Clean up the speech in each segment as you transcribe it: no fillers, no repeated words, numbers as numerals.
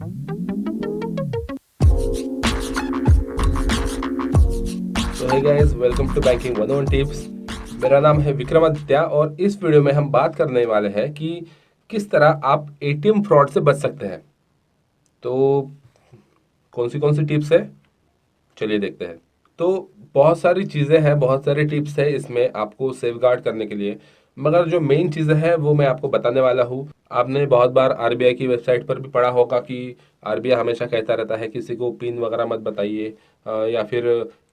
तो hey guys, welcome to banking 101 tips. मेरा नाम है विक्रमादित्य और इस वीडियो में हम बात करने वाले हैं कि किस तरह आप एटीएम फ्रॉड से बच सकते हैं। तो कौन सी टिप्स है, चलिए देखते हैं। तो बहुत सारी चीज़ें हैं, बहुत सारी टिप्स है इसमें आपको सेफ गार्ड करने के लिए, मगर जो मेन चीज़ें हैं वो मैं आपको बताने वाला हूँ। आपने बहुत बार आरबीआई की वेबसाइट पर भी पढ़ा होगा कि आरबीआई हमेशा कहता रहता है किसी को पिन वगैरह मत बताइए, या फिर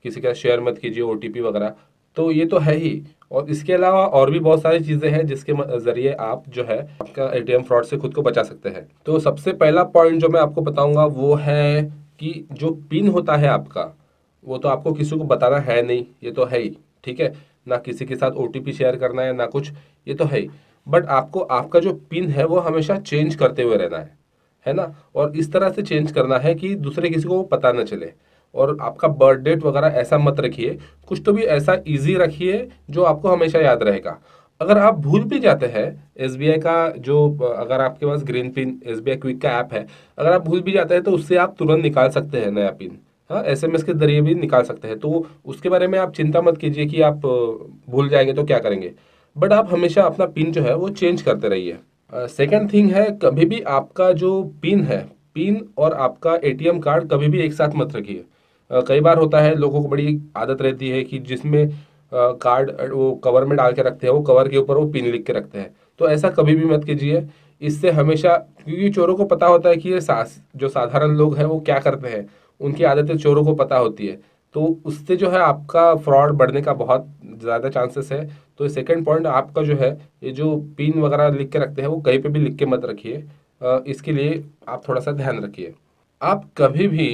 किसी का शेयर मत कीजिए ओटीपी वगैरह। तो ये तो है ही, और इसके अलावा और भी बहुत सारी चीज़ें हैं जिसके ज़रिए आप जो है आपका एटीएम फ्रॉड से खुद को बचा सकते हैं। तो सबसे पहला पॉइंट जो मैं आपको बताऊंगा वो है कि जो पिन होता है आपका, वो तो आपको किसी को बताना है नहीं, ये तो है ही, ठीक है। ना किसी के साथ ओटीपी शेयर करना है ना कुछ, ये तो है ही। बट आपको आपका जो पिन है वो हमेशा चेंज करते हुए रहना है ना। और इस तरह से चेंज करना है कि दूसरे किसी को वो पता न चले। और आपका बर्थ डेट वगैरह ऐसा मत रखिए, कुछ तो भी ऐसा इजी रखिए जो आपको हमेशा याद रहेगा। अगर आप भूल भी जाते हैं एसबीआई का जो, अगर आपके पास ग्रीन पिन एसबीआई क्विक का ऐप है, अगर आप भूल भी जाते हैं तो उससे आप तुरंत निकाल सकते हैं नया पिन। हाँ, एसएमएस के जरिए भी निकाल सकते हैं, तो उसके बारे में आप चिंता मत कीजिए कि आप भूल जाएंगे तो क्या करेंगे। बट आप हमेशा अपना पिन जो है वो चेंज करते रहिए। सेकंड थिंग है, कभी भी आपका जो पिन है, पिन और आपका एटीएम कार्ड कभी भी एक साथ मत रखिए। कई बार होता है, लोगों को बड़ी आदत रहती है कि जिसमें कार्ड वो कवर में डाल के रखते हैं, वो कवर के ऊपर वो पिन लिख के रखते हैं। तो ऐसा कभी भी मत कीजिए। इससे हमेशा, क्योंकि चोरों को पता होता है कि ये जो साधारण लोग हैं वो क्या करते हैं, उनकी आदतें चोरों को पता होती है। तो उससे जो है आपका फ्रॉड बढ़ने का बहुत ज़्यादा चांसेस है। तो सेकंड पॉइंट आपका जो है, ये जो पिन वगैरह लिख के रखते हैं वो कहीं पे भी लिख के मत रखिए। इसके लिए आप थोड़ा सा ध्यान रखिए। आप कभी भी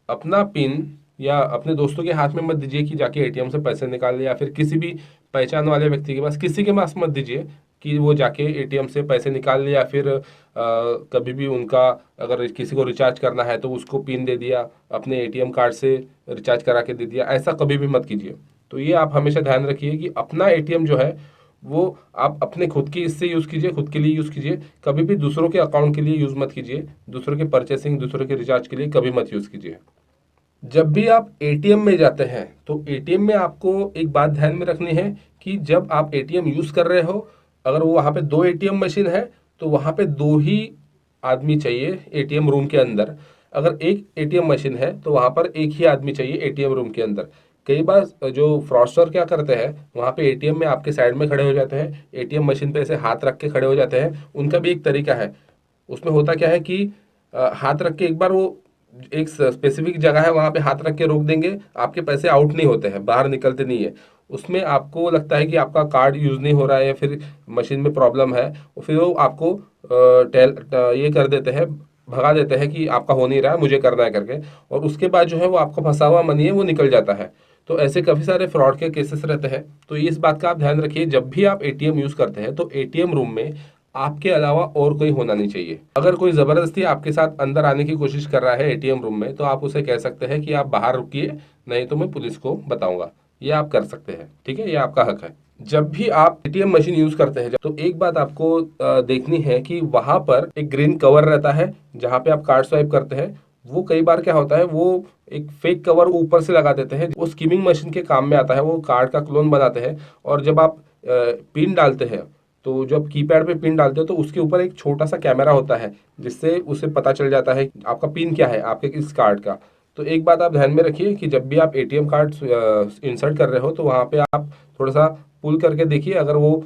अपना पिन या अपने दोस्तों के हाथ में मत दीजिए कि जाके एटीएम से पैसे निकाल ले, या फिर किसी भी पहचान वाले व्यक्ति के पास, किसी के पास मत दीजिए कि वो जाके एटीएम से पैसे निकाल ले, या फिर कभी भी उनका, अगर किसी को रिचार्ज करना है तो उसको पिन दे दिया, अपने एटीएम कार्ड से रिचार्ज करा के दे दिया, ऐसा कभी भी मत कीजिए। तो ये आप हमेशा ध्यान रखिए कि अपना एटीएम जो है वो आप अपने खुद की इससे यूज़ कीजिए, खुद के लिए यूज़ कीजिए। कभी भी दूसरों के अकाउंट के लिए यूज़ मत कीजिए, दूसरों के परचेसिंग, दूसरों के रिचार्ज के लिए कभी मत यूज़ कीजिए। जब भी आप एटीएम में जाते हैं तो एटीएम में आपको एक बात ध्यान में रखनी है कि जब आप एटीएम यूज़ कर रहे हो, अगर वो वहाँ पे दो एटीएम मशीन है तो वहाँ पे दो ही आदमी चाहिए एटीएम रूम के अंदर। अगर एक एटीएम मशीन है तो वहाँ पर एक ही आदमी चाहिए एटीएम रूम के अंदर। कई बार जो फ्रॉडस्टर क्या करते हैं, वहाँ पे एटीएम में आपके साइड में खड़े हो जाते हैं, एटीएम मशीन पे ऐसे हाथ रख के खड़े हो जाते हैं। उनका भी एक तरीका है। उसमें होता क्या है कि हाथ रख के एक बार वो एक स्पेसिफिक जगह है वहां पे हाथ रख के रोक देंगे, आपके पैसे आउट नहीं होते हैं, बाहर निकलते नहीं है। उसमें आपको लगता है कि आपका कार्ड यूज नहीं हो रहा है या फिर मशीन में प्रॉब्लम है, और फिर वो आपको ये कर देते हैं, भगा देते हैं कि आपका हो नहीं रहा है, मुझे करना है करके। और उसके बाद जो है वो आपका फंसा हुआ मनी है वो निकल जाता है। तो ऐसे काफ़ी सारे फ्रॉड के केसेस रहते हैं। तो इस बात का आप ध्यान रखिए, जब भी आप एटीएम यूज़ करते हैं तो एटीएम रूम में आपके अलावा और कोई होना नहीं चाहिए। अगर कोई ज़बरदस्ती आपके साथ अंदर आने की कोशिश कर रहा है एटीएम रूम में, तो आप उसे कह सकते हैं कि आप बाहर रुकिए, नहीं तो मैं पुलिस को बताऊंगा। ये आप कर सकते हैं, ठीक है, ये आपका हक है। जब भी आप एटीएम मशीन यूज करते हैं तो एक बात आपको देखनी है कि वहां पर एक ग्रीन कवर रहता है जहां पे आप कार्ड स्वाइप करते हैं। वो कई बार क्या होता है, वो एक फेक कवर ऊपर से लगा देते हैं, वो स्कीमिंग मशीन के काम में आता है, वो कार्ड का क्लोन बनाते हैं। और जब आप पिन डालते हैं, तो जब कीपैड पे पिन डालते हो तो उसके ऊपर एक छोटा सा कैमरा होता है, जिससे उसे पता चल जाता है कि आपका पिन क्या है आपके इस कार्ड का। तो एक बात आप ध्यान में रखिए कि जब भी आप एटीएम कार्ड इंसर्ट कर रहे हो तो वहाँ पे आप थोड़ा सा पुल करके देखिए, अगर वो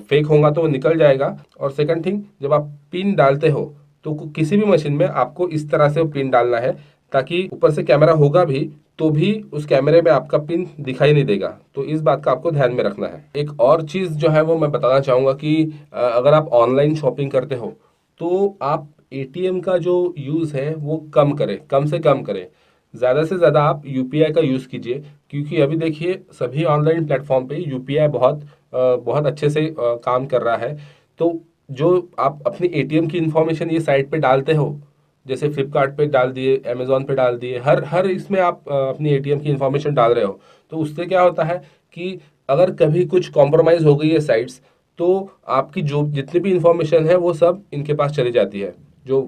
फेक होगा तो वो निकल जाएगा। और सेकंड थिंग, जब आप पिन डालते हो तो किसी भी मशीन में आपको इस तरह से पिन डालना है, ताकि ऊपर से कैमरा होगा भी तो भी उस कैमरे में आपका पिन दिखाई नहीं देगा। तो इस बात का आपको ध्यान में रखना है। एक और चीज़ जो है वो मैं बताना चाहूँगा कि अगर आप ऑनलाइन शॉपिंग करते हो तो आप एटीएम का जो यूज़ है वो कम करें, कम से कम करें। ज़्यादा से ज़्यादा आप यूपीआई का यूज़ कीजिए, क्योंकि अभी देखिए सभी ऑनलाइन प्लेटफॉर्म पे यूपीआई बहुत अच्छे से काम कर रहा है। तो जो आप अपनी एटीएम की इंफॉर्मेशन ये साइट पे डालते हो, जैसे फ्लिपकार्ट पे डाल दिए, अमेजोन पे डाल दिए, हर हर इसमें आप अपनी एटीएम की इंफॉर्मेशन डाल रहे हो। तो उससे क्या होता है कि अगर कभी कुछ कॉम्प्रोमाइज़ हो गई है साइट्स, तो आपकी जो जितनी भी इंफॉर्मेशन है वो सब इनके पास चली जाती है। जो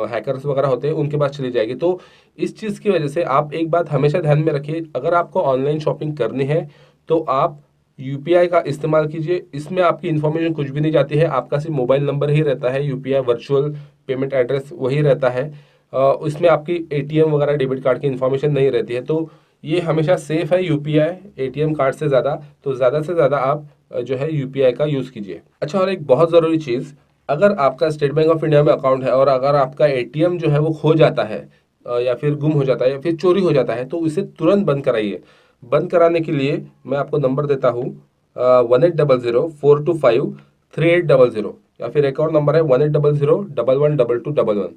हैकर्स वगैरह होते हैं उनके पास चली जाएगी। तो इस चीज़ की वजह से आप एक बात हमेशा ध्यान में रखिए, अगर आपको ऑनलाइन शॉपिंग करनी है तो आप यूपीआई का इस्तेमाल कीजिए। इसमें आपकी इन्फॉर्मेशन कुछ भी नहीं जाती है, आपका सिर्फ मोबाइल नंबर ही रहता है, यूपीआई वर्चुअल पेमेंट एड्रेस वही रहता है। उसमें आपकी एटीएम वगैरह डेबिट कार्ड की इन्फॉर्मेशन नहीं रहती है। तो ये हमेशा सेफ है यूपीआई एटीएम कार्ड से ज़्यादा। तो ज़्यादा से ज़्यादा आप जो है यूपीआई का यूज़ कीजिए। अच्छा, और एक बहुत ज़रूरी चीज़, अगर आपका स्टेट बैंक ऑफ इंडिया में अकाउंट है और अगर आपका एटीएम जो है वो खो जाता है या फिर गुम हो जाता है या फिर चोरी हो जाता है, तो इसे तुरंत बंद कराइए। बंद कराने के लिए मैं आपको नंबर देता हूँ 1800 425 3800, या फिर एक और नंबर है 1800 111211।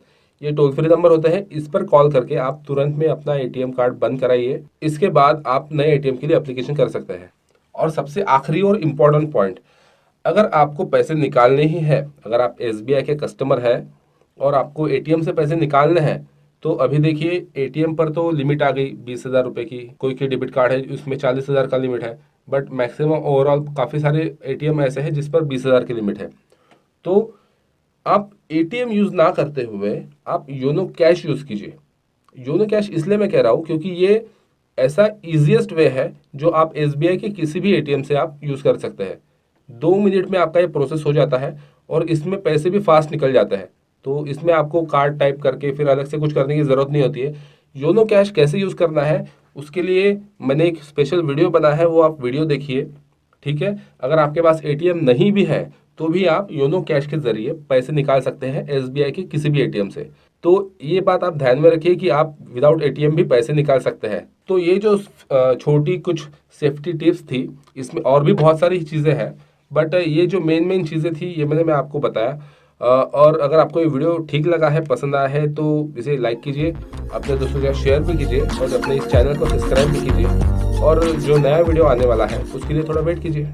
ये टोल फ्री नंबर होते हैं, इस पर कॉल करके आप तुरंत में अपना एटीएम कार्ड बंद कराइए। इसके बाद आप नए एटीएम के लिए एप्लीकेशन कर सकते हैं। और सबसे आखिरी और इम्पोर्टेंट पॉइंट, अगर आपको पैसे निकालने ही है, अगर आप एसबीआई के कस्टमर हैं और आपको एटीएम से पैसे निकालने हैं, तो अभी देखिए एटीएम पर तो लिमिट आ गई 20,000 रुपये की। कोई के डेबिट कार्ड है उसमें 40,000 का लिमिट है, बट मैक्सिमम ओवरऑल काफ़ी सारे एटीएम ऐसे हैं जिस पर 20,000 की लिमिट है। तो आप एटीएम यूज़ ना करते हुए आप योनो कैश यूज़ कीजिए। योनो कैश इसलिए मैं कह रहा हूँ क्योंकि ये ऐसा इजीएस्ट वे है जो आप एसबीआई के किसी भी एटीएम से आप यूज़ कर सकते हैं। 2 मिनट में आपका ये प्रोसेस हो जाता है और इसमें पैसे भी फास्ट निकल जाते हैं। तो इसमें आपको कार्ड टाइप करके फिर अलग से कुछ करने की ज़रूरत नहीं होती है। योनो कैश कैसे यूज़ करना है उसके लिए मैंने एक स्पेशल वीडियो बनाया है, वो आप वीडियो देखिए। ठीक है, अगर आपके पास एटीएम नहीं भी है तो भी आप योनो कैश के जरिए पैसे निकाल सकते हैं एसबीआई के किसी भी एटीएम से। तो ये बात आप ध्यान में रखिए कि आप विदाउट एटीएम भी पैसे निकाल सकते हैं। तो ये जो छोटी कुछ सेफ्टी टिप्स थी, इसमें और भी बहुत सारी चीज़ें हैं, बट ये जो मेन मेन चीज़ें थी ये मैं आपको बताया। और अगर आपको ये वीडियो ठीक लगा है, पसंद आया है, तो इसे लाइक कीजिए, अपने दोस्तों के साथ शेयर भी कीजिए और अपने इस चैनल को सब्सक्राइब भी कीजिए। और जो नया वीडियो आने वाला है उसके लिए थोड़ा वेट कीजिए।